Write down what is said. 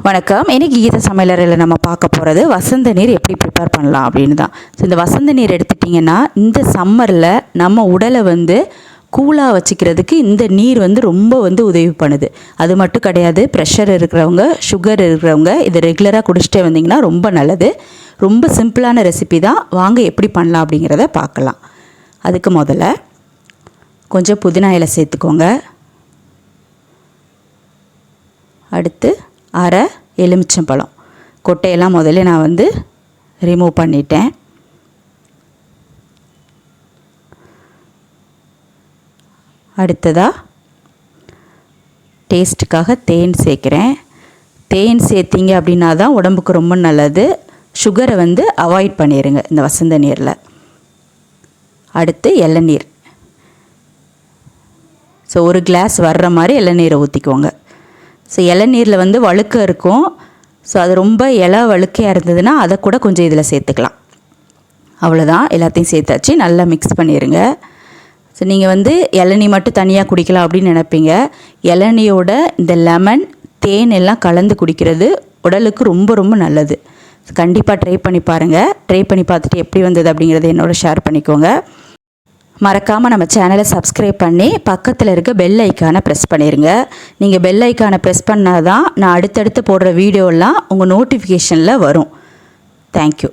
வணக்கம். இன்றைக்கி கீத சமையலறையில் நம்ம பார்க்க போகிறது வசந்த நீர் எப்படி ப்ரிப்பேர் பண்ணலாம் அப்படின்னு தான். ஸோ இந்த வசந்த நீர் எடுத்துட்டிங்கன்னா இந்த சம்மரில் நம்ம உடலை கூலாக வச்சுக்கிறதுக்கு இந்த நீர் ரொம்ப உதவி பண்ணுது. அது மட்டும் கிடையாது, ப்ரெஷர் இருக்கிறவங்க, சுகர் இருக்கிறவங்க இதை ரெகுலராக குடிச்சிட்டே வந்தீங்கன்னா ரொம்ப நல்லது. ரொம்ப சிம்பிளான ரெசிபி தான். வாங்க எப்படி பண்ணலாம் அப்படிங்கிறத பார்க்கலாம். அதுக்கு முதல்ல கொஞ்சம் புதினா இலை சேர்த்துக்கோங்க. அடுத்து அரை எலுமிச்சம்பழம். கொட்டையெல்லாம் முதல்ல நான் ரிமூவ் பண்ணிட்டேன். அடுத்ததாக டேஸ்ட்டுக்காக தேன் சேர்க்குறேன். தேன் சேர்த்திங்க அப்படின்னா தான் உடம்புக்கு ரொம்ப நல்லது. சுகரை அவாய்ட் பண்ணிடுங்க இந்த வசந்த நீரில். அடுத்து இளநீர். ஸோ ஒரு கிளாஸ் வர்ற மாதிரி இளநீரை ஊற்றிக்கோங்க. ஸோ இளநீரில் வழுக்க இருக்கும். ஸோ அது ரொம்ப வழுக்கையாக இருந்ததுன்னா அதை கூட கொஞ்சம் இதில் சேர்த்துக்கலாம். அவ்வளோதான், எல்லாத்தையும் சேர்த்தாச்சு. நல்லா மிக்ஸ் பண்ணிடுங்க. ஸோ நீங்கள் இளநீ மட்டும் தனியாக குடிக்கலாம் அப்படின்னு நினைப்பீங்க. இளநியோட இந்த லெமன், தேன் எல்லாம் கலந்து குடிக்கிறது உடலுக்கு ரொம்ப ரொம்ப நல்லது. கண்டிப்பாக ட்ரை பண்ணி பாருங்கள். ட்ரை பண்ணி பார்த்துட்டு எப்படி வந்தது அப்படிங்கிறத என்னோட ஷேர் பண்ணிக்கோங்க. மறக்காமல் நம்ம சேனலை சப்ஸ்கிரைப் பண்ணி பக்கத்தில் இருக்க பெல் ஐக்கானை ப்ரெஸ் பண்ணிடுங்க. நீங்கள் பெல் ஐக்கானை ப்ரெஸ் பண்ணால் தான் நான் அடுத்தடுத்து போடுற வீடியோலாம் உங்கள் நோட்டிஃபிகேஷனில் வரும். தேங்க்யூ.